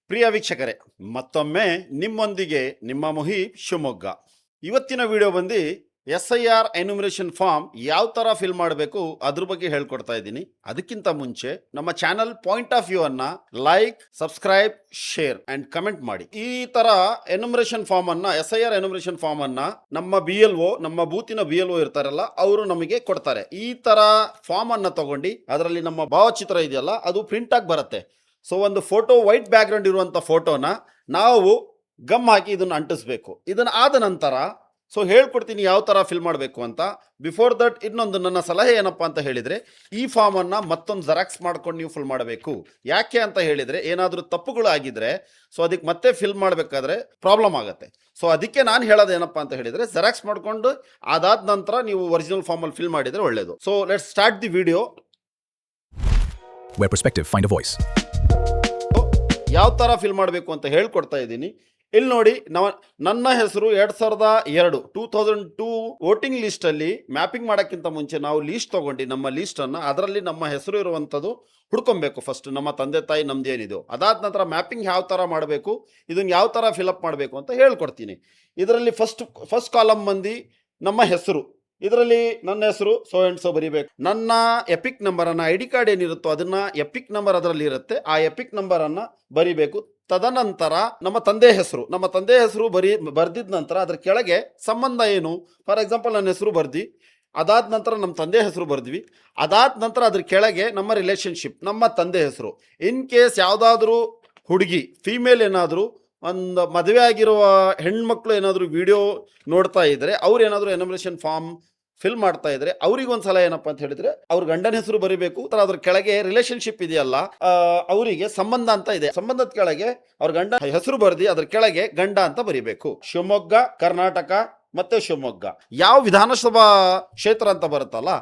ಪ್ರಿಯ ವೀಕ್ಷಕರೇ, ಮತ್ತೊಮ್ಮೆ ನಿಮ್ಮೊಂದಿಗೆ ನಿಮ್ಮ ಮುಹೀಬ್ ಶಿವಮೊಗ್ಗ. ಇವತ್ತಿನ ವಿಡಿಯೋ ಬಂದು SIR ಎನ್ಯುಮರೇಷನ್ ಫಾರ್ಮ್ ಯಾವ ಥರ ಫಿಲ್ ಮಾಡಬೇಕು ಅದ್ರ ಬಗ್ಗೆ ಹೇಳ್ಕೊಡ್ತಾ ಇದ್ದೀನಿ. ಅದಕ್ಕಿಂತ ಮುಂಚೆ ನಮ್ಮ ಚಾನಲ್ ಪಾಯಿಂಟ್ ಆಫ್ ವ್ಯೂ ಅನ್ನ like, subscribe, share and comment ಮಾಡಿ. ಈ ತರ ಎನ್ಯುಮರೇಷನ್ ಫಾರ್ಮ್ ಅನ್ನ SIR ಎನ್ಯುಮರೇಷನ್ ಫಾರ್ಮ್ ಅನ್ನ ನಮ್ಮ BLO, ನಮ್ಮ ಬೂತಿನ BLO ಇರ್ತಾರಲ್ಲ, ಅವರು ನಮಗೆ ಕೊಡ್ತಾರೆ. ಈ ತರ ಫಾರ್ಮ್ ಅನ್ನ ತಗೊಂಡು ಅದರಲ್ಲಿ ನಮ್ಮ ಭಾವಚಿತ್ರ ಇದೆಯಲ್ಲ ಅದು ಪ್ರಿಂಟ್ ಆಗಿ ಬರುತ್ತೆ. ಸೊ ಒಂದು ಫೋಟೋ, ವೈಟ್ ಬ್ಯಾಕ್ ಗ್ರೌಂಡ್ ಇರುವಂಥ ಫೋಟೋನ ನಾವು ಗಮ್ ಹಾಕಿ ಇದನ್ನು ಅಂಟಿಸ್ಬೇಕು. ಇದನ್ನು ಆದ ನಂತರ ಹೇಳ್ಕೊಡ್ತೀನಿ ಯಾವ ಥರ ಫಿಲ್ ಮಾಡಬೇಕು ಅಂತ. ಬಿಫೋರ್ ದಟ್ ಇನ್ನೊಂದು ನನ್ನ ಸಲಹೆ ಏನಪ್ಪ ಅಂತ ಹೇಳಿದರೆ, ಈ ಫಾರ್ಮನ್ನು ಮತ್ತೊಂದು ಜೆರಾಕ್ಸ್ ಮಾಡ್ಕೊಂಡು ನೀವು ಫಿಲ್ ಮಾಡಬೇಕು. ಯಾಕೆ ಅಂತ ಹೇಳಿದರೆ, ಏನಾದರೂ ತಪ್ಪುಗಳು ಆಗಿದ್ರೆ ಅದಕ್ಕೆ ಮತ್ತೆ ಫಿಲ್ ಮಾಡಬೇಕಾದ್ರೆ ಪ್ರಾಬ್ಲಮ್ ಆಗುತ್ತೆ. ಅದಕ್ಕೆ ನಾನು ಹೇಳೋದು ಏನಪ್ಪ ಅಂತ ಹೇಳಿದರೆ, ಜೆರಾಕ್ಸ್ ಮಾಡಿಕೊಂಡು ಅದಾದ ನಂತರ ನೀವು ಒರಿಜಿನಲ್ ಫಾರ್ಮಲ್ಲಿ ಫಿಲ್ ಮಾಡಿದರೆ ಒಳ್ಳೆಯದು. Let's start the video. Where perspective find a voice. ಯಾವ ಥರ ಫಿಲ್ ಮಾಡಬೇಕು ಅಂತ ಹೇಳ್ಕೊಡ್ತಾ ಇದ್ದೀನಿ. ಇಲ್ಲಿ ನೋಡಿ, ನನ್ನ ಹೆಸರು 2002 ವೋಟಿಂಗ್ ಲಿಸ್ಟಲ್ಲಿ ಮ್ಯಾಪಿಂಗ್ ಮಾಡೋಕ್ಕಿಂತ ಮುಂಚೆ ನಾವು ಲೀಸ್ಟ್ ತೊಗೊಂಡು ನಮ್ಮ ಲೀಸ್ಟನ್ನು ಅದರಲ್ಲಿ ನಮ್ಮ ಹೆಸರು ಇರುವಂಥದ್ದು ಹುಡ್ಕೊಬೇಕು. ಫಸ್ಟ್ ನಮ್ಮ ತಂದೆ ತಾಯಿ ನಮ್ದು ಏನಿದೆಯೋ, ಅದಾದ ನಂತರ ಮ್ಯಾಪಿಂಗ್ ಯಾವ ಥರ ಮಾಡಬೇಕು, ಇದನ್ನು ಯಾವ ಥರ ಫಿಲಪ್ ಮಾಡಬೇಕು ಅಂತ ಹೇಳ್ಕೊಡ್ತೀನಿ. ಇದರಲ್ಲಿ ಫಸ್ಟ್ ಕಾಲಮ್ ಬಂದು ನಮ್ಮ ಹೆಸರು. ಇದರಲ್ಲಿ ನನ್ನ ಹೆಸರು ಸೊ ಬರೀಬೇಕು. ನನ್ನ ಎಪಿಕ್ ನಂಬರನ್ನು, ID ಕಾರ್ಡ್ ಏನಿರುತ್ತೋ ಅದನ್ನು ಎಪಿಕ್ ನಂಬರ್ ಅದರಲ್ಲಿ ಇರುತ್ತೆ, ಆ ಎಪಿಕ್ ನಂಬರನ್ನು ಬರಿಬೇಕು. ತದನಂತರ ನಮ್ಮ ತಂದೆ ಹೆಸರು ಬರ್ದಿದ ನಂತರ ಅದರ ಕೆಳಗೆ ಸಂಬಂಧ ಏನು, ಫಾರ್ ಎಕ್ಸಾಂಪಲ್ ನನ್ನ ಹೆಸರು ಬರ್ದು ಅದಾದ ನಂತರ ನಮ್ಮ ತಂದೆ ಹೆಸರು ಬರ್ದ್ವಿ, ಅದಾದ ನಂತರ ಅದ್ರ ಕೆಳಗೆ ನಮ್ಮ ರಿಲೇಷನ್ಶಿಪ್, ನಮ್ಮ ತಂದೆ ಹೆಸರು. ಇನ್ ಕೇಸ್ ಯಾವುದಾದ್ರೂ ಹುಡುಗಿ, ಫೀಮೇಲ್ ಏನಾದರೂ ಒಂದು ಮದುವೆ ಆಗಿರುವ ಹೆಣ್ಮಕ್ಳು ಏನಾದರೂ ವಿಡಿಯೋ ನೋಡ್ತಾ ಇದ್ರೆ, ಅವ್ರು ಏನಾದರೂ ಎನ್ಯುಮರೇಷನ್ ಫಾರ್ಮ್ ಫಿಲ್ ಮಾಡ್ತಾ ಇದ್ರೆ, ಅವ್ರಿಗೆ ಸಲ ಏನಪ್ಪ ಅಂತ ಹೇಳಿದ್ರೆ, ಅವ್ರ ಗಂಡನ ಹೆಸರು ಬರಿಬೇಕು. ಅದ್ರ ಕೆಳಗೆ ರಿಲೇಷನ್ಶಿಪ್ ಇದೆಯಲ್ಲ, ಅವರಿಗೆ ಸಂಬಂಧ ಅಂತ ಇದೆ, ಸಂಬಂಧದ ಕೆಳಗೆ ಅವ್ರ ಗಂಡ ಹೆಸರು ಬರ್ದಿ ಅದ್ರ ಕೆಳಗೆ ಗಂಡ ಅಂತ ಬರಿಬೇಕು. ಶಿವಮೊಗ್ಗ, ಕರ್ನಾಟಕ ಮತ್ತೆ ಶಿವಮೊಗ್ಗ ಯಾವ ವಿಧಾನಸಭಾ ಕ್ಷೇತ್ರ ಅಂತ ಬರುತ್ತಲ್ಲ,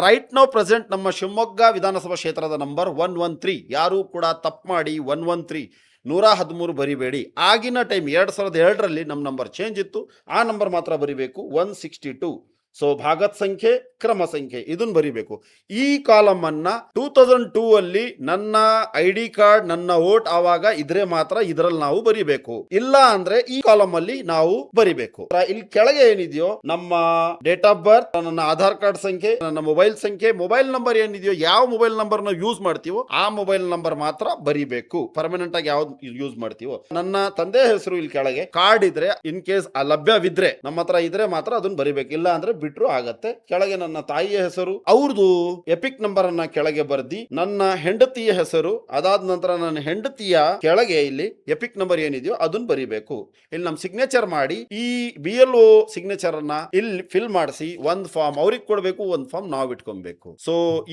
ರೈಟ್ ನೌ ಪ್ರೆಸೆಂಟ್ ನಮ್ಮ ಶಿವಮೊಗ್ಗ ವಿಧಾನಸಭಾ ಕ್ಷೇತ್ರದ ನಂಬರ್ 113. ಯಾರು ಕೂಡ ತಪ್ಪು ಮಾಡಿ 113 113 ಬರಿಬೇಡಿ. ಆಗಿನ ಟೈಮ್ 2002ರಲ್ಲಿ ನಮ್ಮ ನಂಬರ್ ಚೇಂಜ್ ಇತ್ತು, ಆ ನಂಬರ್ ಮಾತ್ರ ಬರಿಬೇಕು, 162. ಭಾಗದ ಸಂಖ್ಯೆ, ಕ್ರಮ ಸಂಖ್ಯೆ ಇದನ್ನು ಬರಿಬೇಕು. ಈ ಕಾಲಮ್ ಅನ್ನ 2002 ಅಲ್ಲಿ ನನ್ನ ID ಕಾರ್ಡ್, ನನ್ನ ವೋಟ್ ಆವಾಗ ಇದ್ರೆ ಮಾತ್ರ ಇದರಲ್ಲಿ ನಾವು ಬರಿಬೇಕು. ಇಲ್ಲ ಅಂದ್ರೆ ಈ ಕಾಲಮ್ ಅಲ್ಲಿ ನಾವು ಬರಿಬೇಕು. ಇಲ್ಲಿ ಕೆಳಗೆ ಏನಿದೆಯೋ ನಮ್ಮ ಡೇಟ್ ಆಫ್ ಬರ್ತ್, ನನ್ನ ಆಧಾರ್ ಕಾರ್ಡ್ ಸಂಖ್ಯೆ, ನನ್ನ ಮೊಬೈಲ್ ಸಂಖ್ಯೆ, ಮೊಬೈಲ್ ನಂಬರ್ ಏನಿದೆಯೋ, ಯಾವ ಮೊಬೈಲ್ ನಂಬರ್ ನಾವು ಯೂಸ್ ಮಾಡ್ತೀವೋ ಆ ಮೊಬೈಲ್ ನಂಬರ್ ಮಾತ್ರ ಬರಿಬೇಕು. ಪರ್ಮನೆಂಟ್ ಆಗಿ ಯಾವ್ದು ಯೂಸ್ ಮಾಡ್ತೀವೋ. ನನ್ನ ತಂದೆ ಹೆಸರು ಇಲ್ಲಿ ಕೆಳಗೆ, ಕಾರ್ಡ್ ಇದ್ರೆ ಇನ್ ಕೇಸ್ ಲಭ್ಯವಿದ್ರೆ ನಮ್ಮ ಹತ್ರ ಇದ್ರೆ ಮಾತ್ರ ಅದನ್ನ ಬರಿಬೇಕು, ಇಲ್ಲ ಅಂದ್ರೆ ಬಿಟ್ರು ಆಗತ್ತೆ. ಕೆಳಗೆ ನನ್ನ ತಾಯಿಯ ಹೆಸರು, ಅವ್ರದ್ದು ಎಪಿಕ್ ನಂಬರ್ ಅನ್ನ ಕೆಳಗೆ ಬರ್ದಿ, ನನ್ನ ಹೆಂಡತಿಯ ಹೆಸರು, ಅದಾದ ನಂತರ ನನ್ನ ಹೆಂಡತಿಯ ಕೆಳಗೆ ಇಲ್ಲಿ ಎಪಿಕ್ ನಂಬರ್ ಏನಿದೆಯೋ ಅದನ್ನ ಬರಿಬೇಕು. ಇಲ್ಲಿ ನಮ್ ಸಿಗ್ನೇಚರ್ ಮಾಡಿ, ಈ BLO ಸಿಗ್ನೇಚರ್ ಅನ್ನ ಇಲ್ಲಿ ಫಿಲ್ ಮಾಡಿಸಿ ಒಂದ್ ಫಾರ್ಮ್ ಅವ್ರಿಗೆ ಕೊಡ್ಬೇಕು, ಒಂದ್ ಫಾರ್ಮ್ ನಾವು ಇಟ್ಕೊಬೇಕು.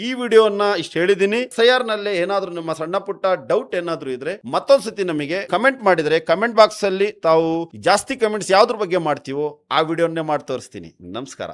ಈ ವಿಡಿಯೋನ ಇಷ್ಟ ಹೇಳಿದೀನಿ. SIR ನಲ್ಲಿ ಏನಾದ್ರೂ ನಿಮ್ಮ ಸಣ್ಣ ಪುಟ್ಟ ಡೌಟ್ ಏನಾದ್ರೂ ಇದ್ರೆ ಮತ್ತೊಂದ್ಸತಿ ನಮಗೆ ಕಮೆಂಟ್ ಮಾಡಿದ್ರೆ, ಕಮೆಂಟ್ ಬಾಕ್ಸ್ ಅಲ್ಲಿ ತಾವು ಜಾಸ್ತಿ ಕಮೆಂಟ್ಸ್ ಯಾವ್ದ್ರ ಬಗ್ಗೆ ಮಾಡ್ತೀವೋ ಆ ವಿಡಿಯೋನೇ ಮಾಡಿ ತೋರಿಸ್ತೀನಿ. ನಮಸ್ಕಾರ.